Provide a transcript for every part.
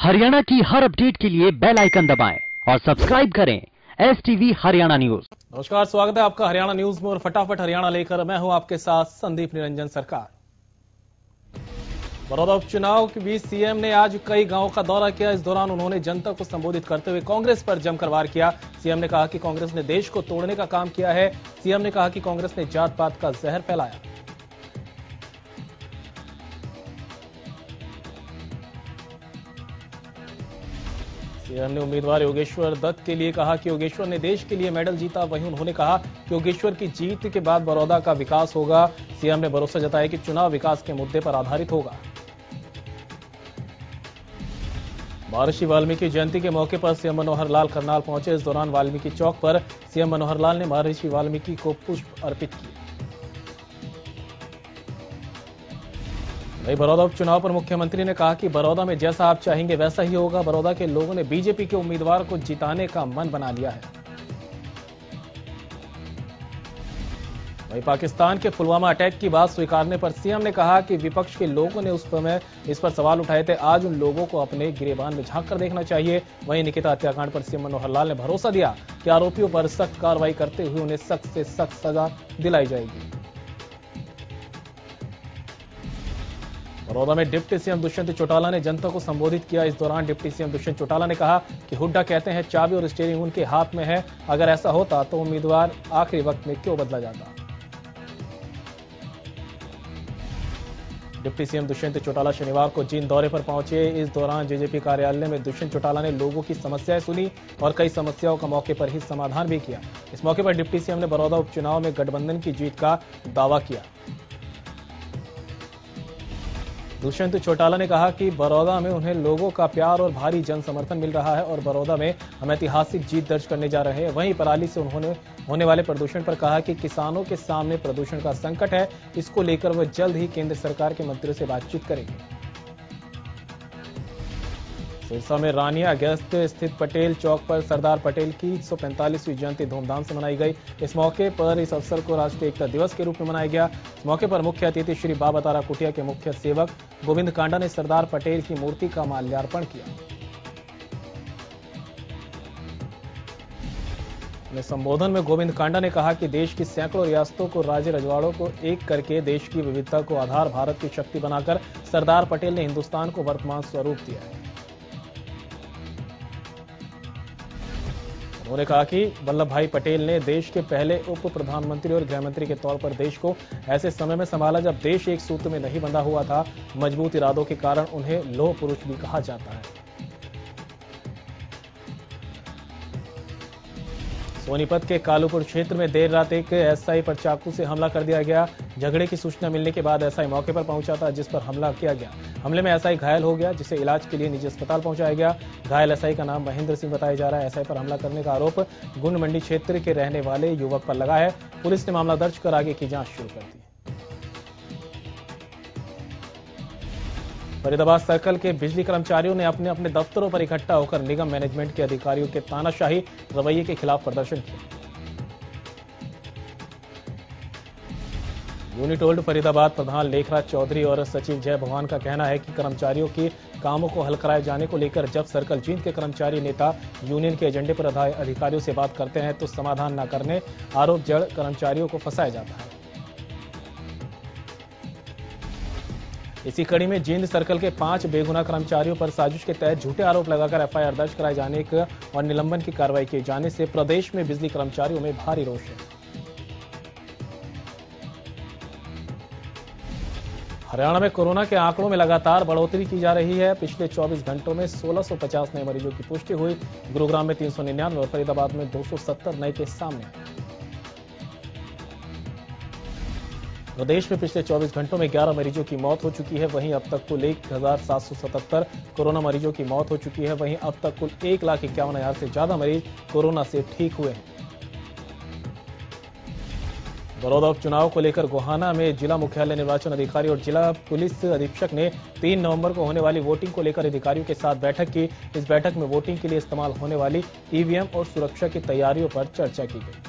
हरियाणा की हर अपडेट के लिए बेल आइकन दबाएं और सब्सक्राइब करें एसटीवी हरियाणा न्यूज। नमस्कार, स्वागत है आपका हरियाणा न्यूज में और फटाफट हरियाणा लेकर मैं हूं आपके साथ संदीप निरंजन सरकार। बड़ौदा उपचुनाव के बीच सीएम ने आज कई गांवों का दौरा किया। इस दौरान उन्होंने जनता को संबोधित करते हुए कांग्रेस पर जमकर वार किया। सीएम ने कहा कि कांग्रेस ने देश को तोड़ने का काम किया है। सीएम ने कहा कि कांग्रेस ने जात पात का जहर फैलाया। सीएम ने उम्मीदवार योगेश्वर दत्त के लिए कहा कि योगेश्वर ने देश के लिए मेडल जीता। वहीं उन्होंने कहा कि योगेश्वर की जीत के बाद बड़ौदा का विकास होगा। सीएम ने भरोसा जताया कि चुनाव विकास के मुद्दे पर आधारित होगा। महर्षि वाल्मीकि जयंती के मौके पर सीएम मनोहर लाल करनाल पहुंचे। इस दौरान वाल्मीकि चौक पर सीएम मनोहर लाल ने महर्षि वाल्मीकि को पुष्प अर्पित किए। वहीं बड़ौदा उपचुनाव पर मुख्यमंत्री ने कहा कि बड़ौदा में जैसा आप चाहेंगे वैसा ही होगा। बड़ौदा के लोगों ने बीजेपी के उम्मीदवार को जिताने का मन बना लिया है। वहीं पाकिस्तान के पुलवामा अटैक की बात स्वीकारने पर सीएम ने कहा कि विपक्ष के लोगों ने उस समय इस पर सवाल उठाए थे। आज उन लोगों को अपने गिरेबान में झांक कर देखना चाहिए। वहीं निकिता हत्याकांड पर सीएम मनोहर लाल ने भरोसा दिया कि आरोपियों पर सख्त कार्रवाई करते हुए उन्हें सख्त से सख्त सजा दिलाई जाएगी। बड़ौदा में डिप्टी सीएम दुष्यंत चौटाला ने जनता को संबोधित किया। इस दौरान डिप्टी सीएम दुष्यंत चौटाला ने कहा कि हुड्डा कहते हैं चाबी और स्टीयरिंग उनके हाथ में है। अगर ऐसा होता तो उम्मीदवार आखिरी वक्त में क्यों बदला जाता। डिप्टी सीएम दुष्यंत चौटाला शनिवार को जींद दौरे पर पहुंचे। इस दौरान जेजेपी कार्यालय में दुष्यंत चौटाला ने लोगों की समस्याएं सुनी और कई समस्याओं का मौके पर ही समाधान भी किया। इस मौके पर डिप्टी सीएम ने बड़ौदा उपचुनाव में गठबंधन की जीत का दावा किया। दुष्यंत चौटाला ने कहा कि बड़ौदा में उन्हें लोगों का प्यार और भारी जन समर्थन मिल रहा है और बड़ौदा में हम ऐतिहासिक जीत दर्ज करने जा रहे हैं। वहीं पराली से उन्होंने होने वाले प्रदूषण पर कहा कि किसानों के सामने प्रदूषण का संकट है। इसको लेकर वह जल्द ही केंद्र सरकार के मंत्रियों से बातचीत करेंगे। सिरसा में रानिया गेस्ट स्थित पटेल चौक पर सरदार पटेल की 145वीं जयंती धूमधाम से मनाई गई। इस मौके पर इस अवसर को राष्ट्रीय एकता दिवस के रूप में मनाया गया। इस मौके पर मुख्य अतिथि श्री बाबा तारा कुटिया के मुख्य सेवक गोविंद कांडा ने सरदार पटेल की मूर्ति का माल्यार्पण किया। अपने संबोधन में गोविंद कांडा ने कहा कि देश की सैकड़ों रियासतों को राज्य रजवाड़ों को एक करके देश की विविधता को आधार भारत की शक्ति बनाकर सरदार पटेल ने हिंदुस्तान को वर्तमान स्वरूप दिया है। उन्होंने कहा कि वल्लभ भाई पटेल ने देश के पहले उप प्रधानमंत्री और गृहमंत्री के तौर पर देश को ऐसे समय में संभाला जब देश एक सूत्र में नहीं बंधा हुआ था। मजबूत इरादों के कारण उन्हें लौह पुरुष भी कहा जाता है। सोनीपत के कालूपुर क्षेत्र में देर रात एक एसआई पर चाकू से हमला कर दिया गया। झगड़े की सूचना मिलने के बाद एसआई मौके पर पहुंचा था जिस पर हमला किया गया। हमले में एसआई घायल हो गया जिसे इलाज के लिए निजी अस्पताल पहुंचाया गया। घायल एसआई का नाम महेंद्र सिंह बताया जा रहा है। एसआई पर हमला करने का आरोप गुंड मंडी क्षेत्र के रहने वाले युवक पर लगा है। पुलिस ने मामला दर्ज कर आगे की जांच शुरू कर दी। फरीदाबाद सर्कल के बिजली कर्मचारियों ने अपने अपने दफ्तरों पर इकट्ठा होकर निगम मैनेजमेंट के अधिकारियों के तानाशाही रवैये के खिलाफ प्रदर्शन किया। यूनिट ओल्ड फरीदाबाद प्रधान लेखराज चौधरी और सचिव जय भगवान का कहना है कि कर्मचारियों के कामों को हल कराए जाने को लेकर जब सर्कल जींद के कर्मचारी नेता यूनियन के एजेंडे पर अधिकारियों से बात करते हैं तो समाधान न करने आरोप जड़ कर्मचारियों को फंसाया जाता है। इसी कड़ी में जींद सर्कल के 5 बेगुनाह कर्मचारियों पर साजिश के तहत झूठे आरोप लगाकर एफआईआर दर्ज कराए जाने और निलंबन की कार्रवाई किए जाने से प्रदेश में बिजली कर्मचारियों में भारी रोष है। हरियाणा में कोरोना के आंकड़ों में लगातार बढ़ोतरी की जा रही है। पिछले 24 घंटों में 1650 नए मरीजों की पुष्टि हुई। गुरुग्राम में 399 और फरीदाबाद में 270 नए केस सामने आए। प्रदेश में पिछले 24 घंटों में 11 मरीजों की मौत हो चुकी है। वहीं अब तक कुल 1777 कोरोना मरीजों की मौत हो चुकी है। वहीं अब तक कुल 1,51,000 से ज्यादा मरीज कोरोना से ठीक हुए हैं। बड़ौदा उपचुनाव को लेकर गोहाना में जिला मुख्यालय निर्वाचन अधिकारी और जिला पुलिस अधीक्षक ने 3 नवंबर को होने वाली वोटिंग को लेकर अधिकारियों के साथ बैठक की। इस बैठक में वोटिंग के लिए इस्तेमाल होने वाली ईवीएम और सुरक्षा की तैयारियों पर चर्चा की गई।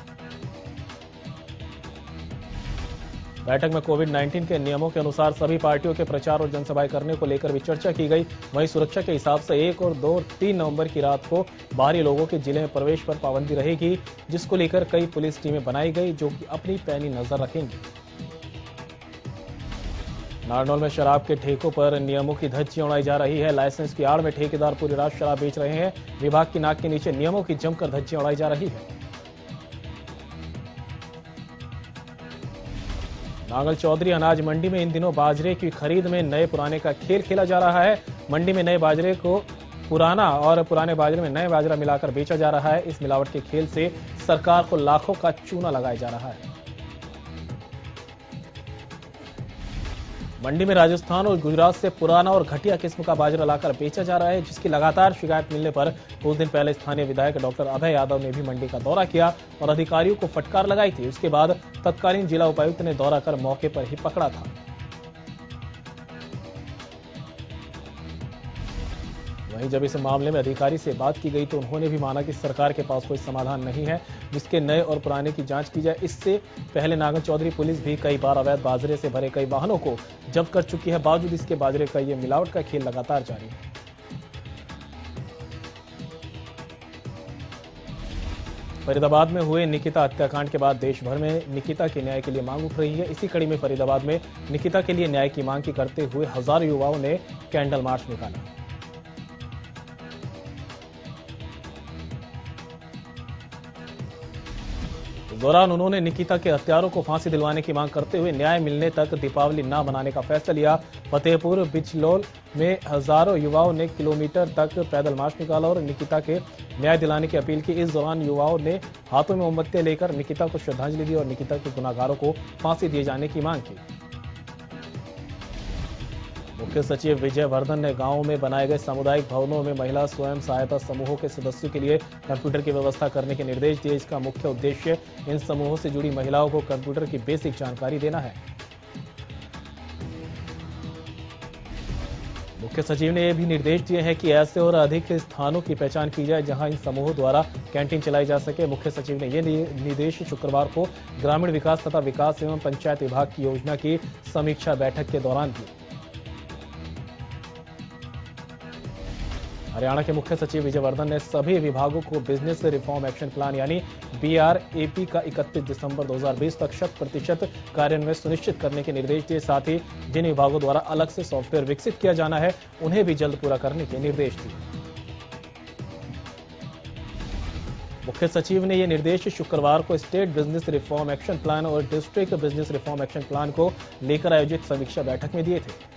बैठक में कोविड-19 के नियमों के अनुसार सभी पार्टियों के प्रचार और जनसभाएं करने को लेकर भी चर्चा की गई। वहीं सुरक्षा के हिसाब से 1 और 2 और 3 नवंबर की रात को बाहरी लोगों के जिले में प्रवेश पर पाबंदी रहेगी, जिसको लेकर कई पुलिस टीमें बनाई गई जो कि अपनी पैनी नजर रखेंगी। नारनौल में शराब के ठेकों पर नियमों की धज्जियां उड़ाई जा रही है। लाइसेंस की आड़ में ठेकेदार पूरी रात शराब बेच रहे हैं। विभाग की नाक के नीचे नियमों की जमकर धज्जियां उड़ाई जा रही है। नांगल चौधरी अनाज मंडी में इन दिनों बाजरे की खरीद में नए पुराने का खेल खेला जा रहा है। मंडी में नए बाजरे को पुराना और पुराने बाजरे में नए बाजरा मिलाकर बेचा जा रहा है। इस मिलावट के खेल से सरकार को लाखों का चूना लगाया जा रहा है। मंडी में राजस्थान और गुजरात से पुराना और घटिया किस्म का बाजरा लाकर बेचा जा रहा है, जिसकी लगातार शिकायत मिलने पर कुछ दिन पहले स्थानीय विधायक डॉक्टर अभय यादव ने भी मंडी का दौरा किया और अधिकारियों को फटकार लगाई थी। उसके बाद तत्कालीन जिला उपायुक्त ने दौरा कर मौके पर ही पकड़ा था। वहीं जब इस मामले में अधिकारी से बात की गई तो उन्होंने भी माना कि सरकार के पास कोई समाधान नहीं है जिसके नए और पुराने की जांच की जाए। इससे पहले नांगल चौधरी पुलिस भी कई बार अवैध बाजरे से भरे कई वाहनों को जब्त कर चुकी है। बावजूद इसके बाजरे का ये मिलावट का खेल लगातार जारी है। फरीदाबाद में हुए निकिता हत्याकांड के बाद देश भर में निकिता के न्याय के लिए मांग उठ रही है। इसी कड़ी में फरीदाबाद में निकिता के लिए न्याय की मांग की करते हुए हजारों युवाओं ने कैंडल मार्च निकाला। इस दौरान उन्होंने निकिता के हत्यारों को फांसी दिलवाने की मांग करते हुए न्याय मिलने तक दीपावली न मनाने का फैसला लिया। फतेहपुर बिचलौल में हजारों युवाओं ने किलोमीटर तक पैदल मार्च निकाला और निकिता के न्याय दिलाने की अपील की। इस दौरान युवाओं ने हाथों में मोमबत्तियां लेकर निकिता को श्रद्धांजलि दी और निकिता के गुनाहगारों को फांसी दिए जाने की मांग की। मुख्य सचिव विजय वर्धन ने गांवों में बनाए गए सामुदायिक भवनों में महिला स्वयं सहायता समूहों के सदस्यों के लिए कंप्यूटर की व्यवस्था करने के निर्देश दिए। इसका मुख्य उद्देश्य इन समूहों से जुड़ी महिलाओं को कंप्यूटर की बेसिक जानकारी देना है। मुख्य सचिव ने यह भी निर्देश दिए हैं कि ऐसे और अधिक स्थानों की पहचान की जाए जहां इन समूहों द्वारा कैंटीन चलाई जा सके। मुख्य सचिव ने यह निर्देश शुक्रवार को ग्रामीण विकास तथा विकास एवं पंचायत विभाग की योजना की समीक्षा बैठक के दौरान दिए। हरियाणा के मुख्य सचिव विजय वर्धन ने सभी विभागों को बिजनेस रिफॉर्म एक्शन प्लान यानी BRAP का 31 दिसंबर 2020 तक 100% कार्यान्वयन सुनिश्चित करने के निर्देश दिए। साथ ही जिन विभागों द्वारा अलग से सॉफ्टवेयर विकसित किया जाना है उन्हें भी जल्द पूरा करने के निर्देश दिए। मुख्य सचिव ने यह निर्देश शुक्रवार को state business reform action plan और district business reform action plan को लेकर आयोजित समीक्षा बैठक में दिए थे।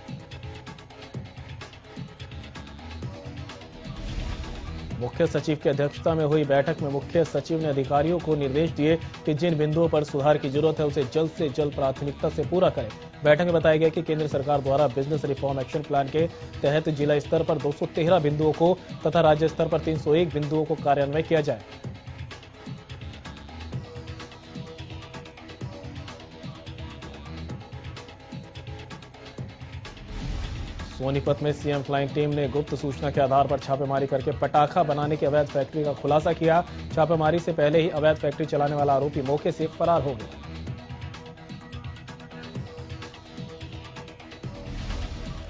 मुख्य सचिव की अध्यक्षता में हुई बैठक में मुख्य सचिव ने अधिकारियों को निर्देश दिए कि जिन बिंदुओं पर सुधार की जरूरत है उसे जल्द से जल्द प्राथमिकता से पूरा करें। बैठक में बताया गया कि केंद्र सरकार द्वारा बिजनेस रिफॉर्म एक्शन प्लान के तहत जिला स्तर पर 213 बिंदुओं को तथा राज्य स्तर पर 301 बिंदुओं को कार्यान्वयन किया जाए। सोनीपत में सीएम फ्लाइंग टीम ने गुप्त सूचना के आधार पर छापेमारी करके पटाखा बनाने की अवैध फैक्ट्री का खुलासा किया। छापेमारी से पहले ही अवैध फैक्ट्री चलाने वाला आरोपी मौके से फरार हो गया।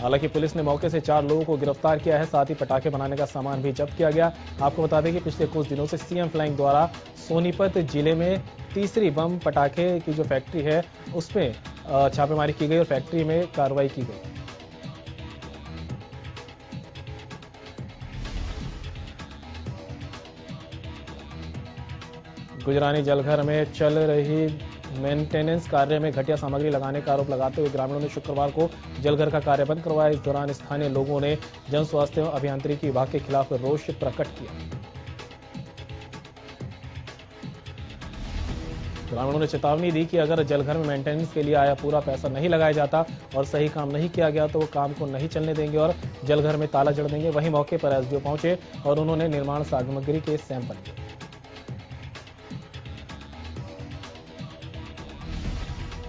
हालांकि पुलिस ने मौके से 4 लोगों को गिरफ्तार किया है। साथ ही पटाखे बनाने का सामान भी जब्त किया गया। आपको बता दें कि पिछले कुछ दिनों से सीएम फ्लाइंग द्वारा सोनीपत जिले में तीसरी बम पटाखे की जो फैक्ट्री है उसमें छापेमारी की गई और फैक्ट्री में कार्रवाई की गई। गुजरानी जलघर में चल रही मेंटेनेंस कार्य में घटिया सामग्री लगाने का आरोप लगाते हुए ग्रामीणों ने शुक्रवार को जलघर का कार्य बंद करवाया। इस दौरान स्थानीय लोगों ने जन स्वास्थ्य एवं अभियांत्रिकी विभाग के खिलाफ रोष प्रकट किया। ग्रामीणों ने चेतावनी दी कि अगर जलघर में मेंटेनेंस के लिए आया पूरा पैसा नहीं लगाया जाता और सही काम नहीं किया गया तो वो काम को नहीं चलने देंगे और जलघर में ताला जड़ देंगे। वहीं मौके पर एसडीओ पहुंचे और उन्होंने निर्माण सामग्री के सैंपल लिए।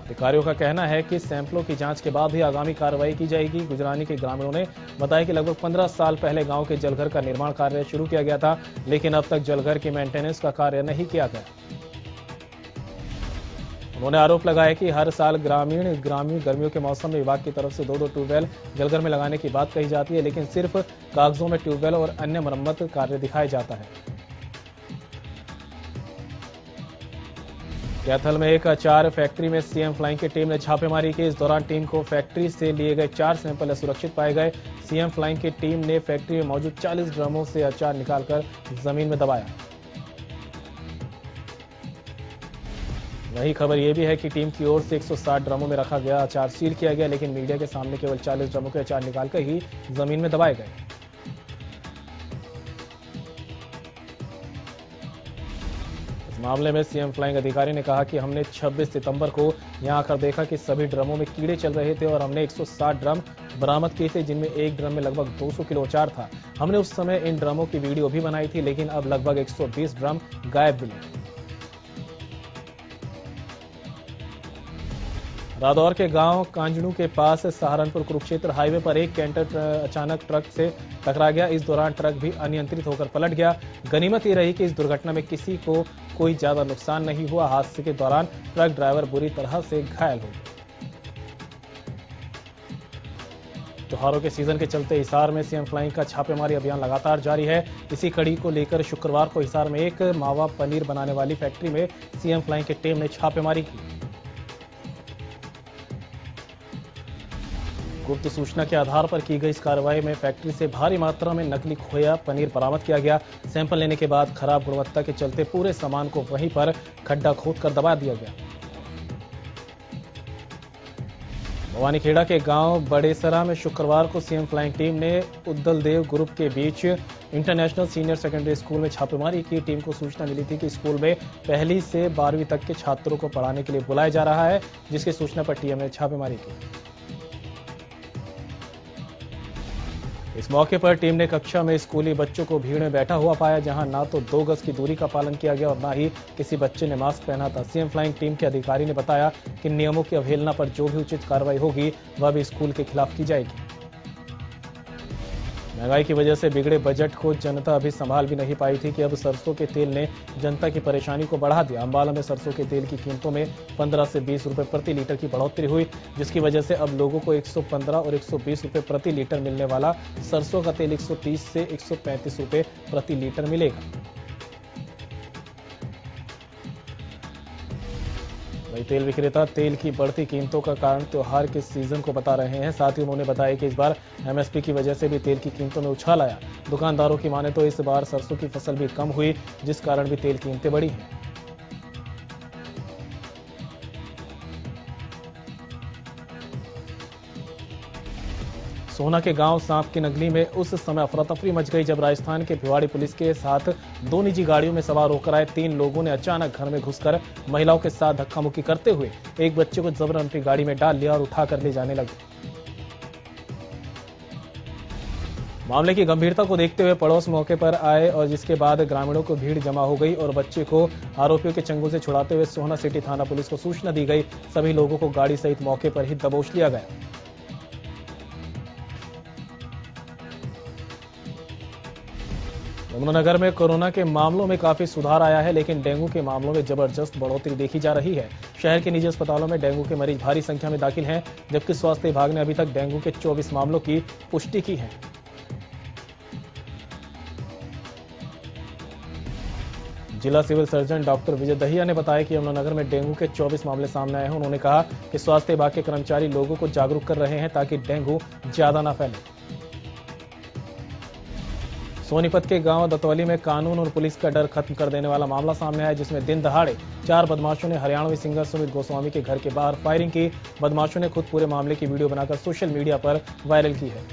अधिकारियों का कहना है कि सैंपलों की जांच के बाद ही आगामी कार्रवाई की जाएगी। गुजरानी के ग्रामीणों ने बताया कि लगभग 15 साल पहले गांव के जलघर का निर्माण कार्य शुरू किया गया था, लेकिन अब तक जलघर की मेंटेनेंस का कार्य नहीं किया गया। उन्होंने आरोप लगाया कि हर साल ग्रामीण गर्मियों के मौसम में विभाग की तरफ से 2-2 ट्यूबवेल जलघर में लगाने की बात कही जाती है, लेकिन सिर्फ कागजों में ट्यूबवेल और अन्य मरम्मत कार्य दिखाया जाता है। कैथल में एक अचार फैक्ट्री में सीएम फ्लाइंग की टीम ने छापेमारी की। इस दौरान टीम को फैक्ट्री से लिए गए 4 सैंपल असुरक्षित पाए गए। सीएम फ्लाइंग की टीम ने फैक्ट्री में मौजूद 40 ड्रमों से अचार निकालकर जमीन में दबाया। वही खबर यह भी है कि टीम की ओर से 160 ड्रमों में रखा गया अचार सील किया गया, लेकिन मीडिया के सामने केवल 40 ड्रमों के अचार निकालकर ही जमीन में दबाए गए। इस मामले में सीएम फ्लाइंग अधिकारी ने कहा कि हमने 26 सितंबर को यहां आकर देखा कि सभी ड्रमों में कीड़े चल रहे थे और हमने 160 ड्रम बरामद किए थे, जिनमें एक ड्रम में लगभग 200 किलो अचार था। हमने उस समय इन ड्रमों की वीडियो भी बनाई थी, लेकिन अब लगभग 120 ड्रम गायब मिले। रादौर के गांव कांजड़ू के पास सहारनपुर कुरुक्षेत्र हाईवे पर एक कैंटर अचानक ट्रक से टकरा गया। इस दौरान ट्रक भी अनियंत्रित होकर पलट गया। गनीमत ये रही कि इस दुर्घटना में किसी को कोई ज्यादा नुकसान नहीं हुआ। हादसे के दौरान ट्रक ड्राइवर बुरी तरह से घायल हो गया। त्योहारों के सीजन के चलते हिसार में सीएम फ्लाइंग का छापेमारी अभियान लगातार जारी है। इसी कड़ी को लेकर शुक्रवार को हिसार में एक मावा पनीर बनाने वाली फैक्ट्री में सीएम फ्लाइंग की टीम ने छापेमारी की। गुप्त सूचना के आधार पर की गई इस कार्रवाई में फैक्ट्री से भारी मात्रा में नकली खोया पनीर बरामद किया गया। सैंपल लेने के बाद खराब गुणवत्ता के चलते पूरे सामान को वहीं पर खड्डा खोदकर दबा दिया गया। भवानीखेड़ा के गांव बड़ेसरा में शुक्रवार को सीएम फ्लाइंग टीम ने उद्दलदेव ग्रुप के बीच इंटरनेशनल सीनियर सेकेंडरी स्कूल में छापेमारी की। टीम को सूचना मिली थी कि स्कूल में पहली से 12वीं तक के छात्रों को पढ़ाने के लिए बुलाया जा रहा है, जिसकी सूचना पर टीम ने छापेमारी की। इस मौके पर टीम ने कक्षा में स्कूली बच्चों को भीड़ में बैठा हुआ पाया, जहां ना तो 2 गज की दूरी का पालन किया गया और ना ही किसी बच्चे ने मास्क पहना था। सीएम फ्लाइंग टीम के अधिकारी ने बताया कि नियमों की अवहेलना पर जो भी उचित कार्रवाई होगी वह भी स्कूल के खिलाफ की जाएगी। महंगाई की वजह से बिगड़े बजट को जनता अभी संभाल भी नहीं पाई थी कि अब सरसों के तेल ने जनता की परेशानी को बढ़ा दिया। अंबाला में सरसों के तेल की कीमतों में 15 से 20 रुपए प्रति लीटर की बढ़ोतरी हुई, जिसकी वजह से अब लोगों को 115 और 120 रुपए प्रति लीटर मिलने वाला सरसों का तेल 130 से 135 रुपए प्रति लीटर मिलेगा। वही तेल विक्रेता तेल की बढ़ती कीमतों का कारण त्योहार के सीजन को बता रहे हैं। साथ ही उन्होंने बताया कि इस बार एमएसपी की वजह से भी तेल की कीमतों में उछाल आया। दुकानदारों की माने तो इस बार सरसों की फसल भी कम हुई, जिस कारण भी तेल कीमतें बढ़ी हैं। सोहना के गांव सांप की नगली में उस समय अफरा तफरी मच गई जब राजस्थान के भिवाड़ी पुलिस के साथ 2 निजी गाड़ियों में सवार होकर आए 3 लोगों ने अचानक घर में घुसकर महिलाओं के साथ धक्का मुक्की करते हुए एक बच्चे को जबरन अपनी गाड़ी में डाल लिया और उठाकर ले जाने लगे। मामले की गंभीरता को देखते हुए पड़ोस मौके पर आए और जिसके बाद ग्रामीणों को भीड़ जमा हो गई और बच्चे को आरोपियों के चंगुल से छुड़ाते हुए सोहना सिटी थाना पुलिस को सूचना दी गई। सभी लोगों को गाड़ी सहित मौके पर ही दबोच लिया गया। यमुनानगर में कोरोना के मामलों में काफी सुधार आया है, लेकिन डेंगू के मामलों में जबरदस्त बढ़ोतरी देखी जा रही है। शहर के निजी अस्पतालों में डेंगू के मरीज भारी संख्या में दाखिल हैं, जबकि स्वास्थ्य विभाग ने अभी तक डेंगू के 24 मामलों की पुष्टि की है। जिला civil surgeon doctor Vijay Dahiya ने बताया कि यमुनानगर में डेंगू के 24 मामले सामने आए हैं। उन्होंने कहा कि स्वास्थ्य विभाग के कर्मचारी लोगों को जागरूक कर रहे हैं ताकि डेंगू ज्यादा ना फैले। सोनीपत के गांव दतौली में कानून और पुलिस का डर खत्म कर देने वाला मामला सामने आया, जिसमें दिन दहाड़े 4 बदमाशों ने हरियाणवी सिंगर सुमित गोस्वामी के घर के बाहर फायरिंग की। बदमाशों ने खुद पूरे मामले की वीडियो बनाकर सोशल मीडिया पर वायरल की है।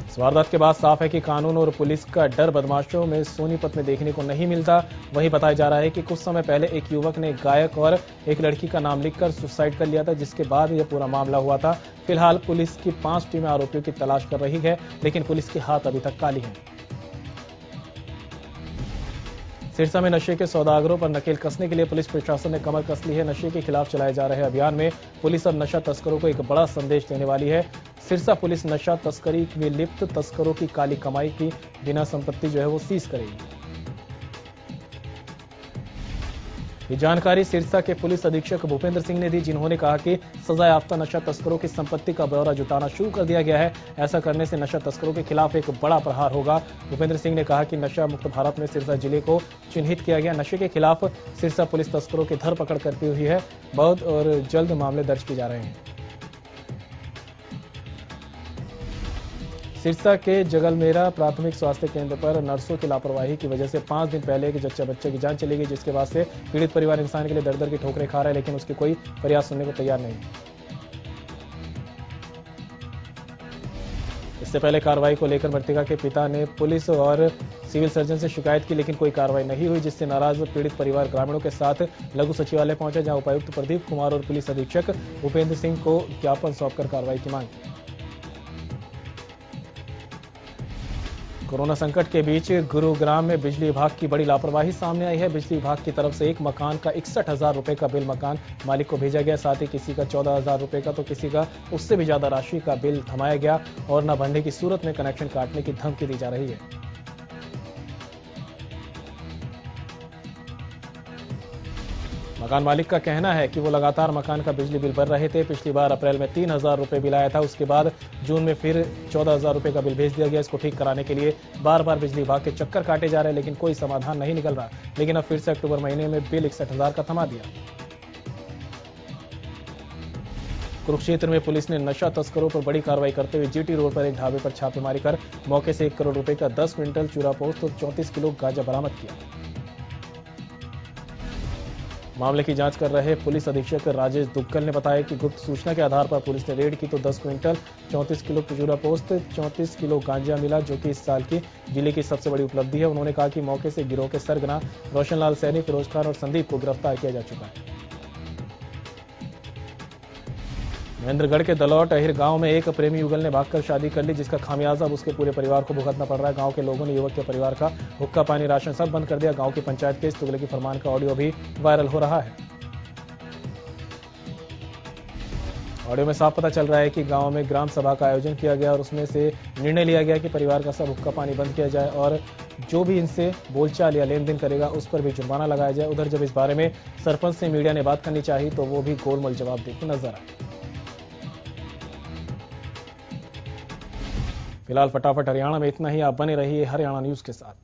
इस वारदात के बाद साफ है कि कानून और पुलिस का डर बदमाशों में सोनीपत में देखने को नहीं मिलता। वहीं बताया जा रहा है कि कुछ समय पहले एक युवक ने गायक और एक लड़की का नाम लिखकर सुसाइड कर लिया था, जिसके बाद यह पूरा मामला हुआ था। फिलहाल पुलिस की 5 टीमें आरोपियों की तलाश कर रही है, लेकिन पुलिस के हाथ अभी तक काली हैं। सिरसा में नशे के सौदागरों पर नकेल कसने के लिए पुलिस प्रशासन ने कमर कस ली है। नशे के खिलाफ चलाए जा रहे अभियान में पुलिस अब नशा तस्करों को एक बड़ा संदेश देने वाली है। सिरसा पुलिस नशा तस्करी में लिप्त तस्करों की काली कमाई की बिना संपत्ति जो है वो सीज करेगी। ये जानकारी सिरसा के पुलिस अधीक्षक भूपेंद्र सिंह ने दी, जिन्होंने कहा कि सजायाफ्ता नशा तस्करों की संपत्ति का ब्यौरा जुटाना शुरू कर दिया गया है। ऐसा करने से नशा तस्करों के खिलाफ एक बड़ा प्रहार होगा। भूपेंद्र सिंह ने कहा कि नशा मुक्त भारत में सिरसा जिले को चिन्हित किया गया। नशे के खिलाफ सिरसा पुलिस तस्करों की धरपकड़ करती हुई है। बहुत और जल्द मामले दर्ज किए जा रहे हैं। सिरसा के जगलमेरा प्राथमिक स्वास्थ्य केंद्र पर नर्सों की लापरवाही की वजह से 5 दिन पहले एक जच्चा बच्चे की जान चली गई, जिसके बाद से पीड़ित परिवार इंसान के लिए दर दर की ठोकरें खा रहा है, लेकिन उसकी कोई फरियाद सुनने को तैयार नहीं। इससे पहले कार्रवाई को लेकर मृतका के पिता ने पुलिस और सिविल सर्जन से शिकायत की, लेकिन कोई कार्रवाई नहीं हुई, जिससे नाराज पीड़ित परिवार ग्रामीणों के साथ लघु सचिवालय पहुंचा, जहां उपायुक्त प्रदीप कुमार और पुलिस अधीक्षक भूपेंद्र सिंह को ज्ञापन सौंपकर कार्रवाई की मांग की। कोरोना संकट के बीच गुरुग्राम में बिजली विभाग की बड़ी लापरवाही सामने आई है। बिजली विभाग की तरफ से एक मकान का 61,000 रुपए का बिल मकान मालिक को भेजा गया, साथ ही किसी का 14,000 रुपए का तो किसी का उससे भी ज्यादा राशि का बिल थमाया गया और न भरने की सूरत में कनेक्शन काटने की धमकी दी जा रही है। मकान मालिक का कहना है कि वो लगातार मकान का बिजली बिल भर रहे थे। पिछली बार अप्रैल में 3,000 रुपए बिल आया था, उसके बाद जून में फिर 14,000 रुपए का बिल भेज दिया गया। इसको ठीक कराने के लिए बार बार बिजली विभाग के चक्कर काटे जा रहे हैं, लेकिन कोई समाधान नहीं निकल रहा। लेकिन अब फिर से अक्टूबर महीने में बिल 61,000 का थमा दिया। कुरुक्षेत्र में पुलिस ने नशा तस्करों पर बड़ी कार्रवाई करते हुए जीटी रोड पर एक ढाबे पर छापेमारी कर मौके से 1 करोड़ रुपए का 10 क्विंटल चूरा पोस्त और 34 किलो गांजा बरामद किया। मामले की जांच कर रहे पुलिस अधीक्षक राजेश दुग्गल ने बताया कि गुप्त सूचना के आधार पर पुलिस ने रेड की तो 10 क्विंटल 34 किलो चूरा पोस्त 34 किलो गांजा मिला, जो कि इस साल की जिले की सबसे बड़ी उपलब्धि है। उन्होंने कहा कि मौके से गिरोह के सरगना रोशनलाल सैनी, फिरोज खान और संदीप को गिरफ्तार किया जा चुका है। महेंद्रगढ़ के दलौट अहिर गांव में एक प्रेमी युगल ने भागकर शादी कर ली, जिसका खामियाजा अब उसके पूरे परिवार को भुगतना पड़ रहा है। गांव के लोगों ने युवक के परिवार का हुक्का पानी राशन सब बंद कर दिया। गांव की पंचायत के इस तुगलकी फरमान का ऑडियो भी वायरल हो रहा है। ऑडियो में साफ पता चल रहा है कि गांव में ग्राम सभा का आयोजन किया गया और उसमें से निर्णय लिया गया कि परिवार का सब हुक्का पानी बंद किया जाए और जो भी इनसे बोलचाल या लेन देन करेगा उस पर भी जुर्माना लगाया जाए। उधर जब इस बारे में सरपंच से मीडिया ने बात करनी चाहिए तो वो भी गोलमोल जवाब देते नजर आए। फिलहाल फटाफट हरियाणा में इतना ही। आप बने रहिए हरियाणा न्यूज के साथ।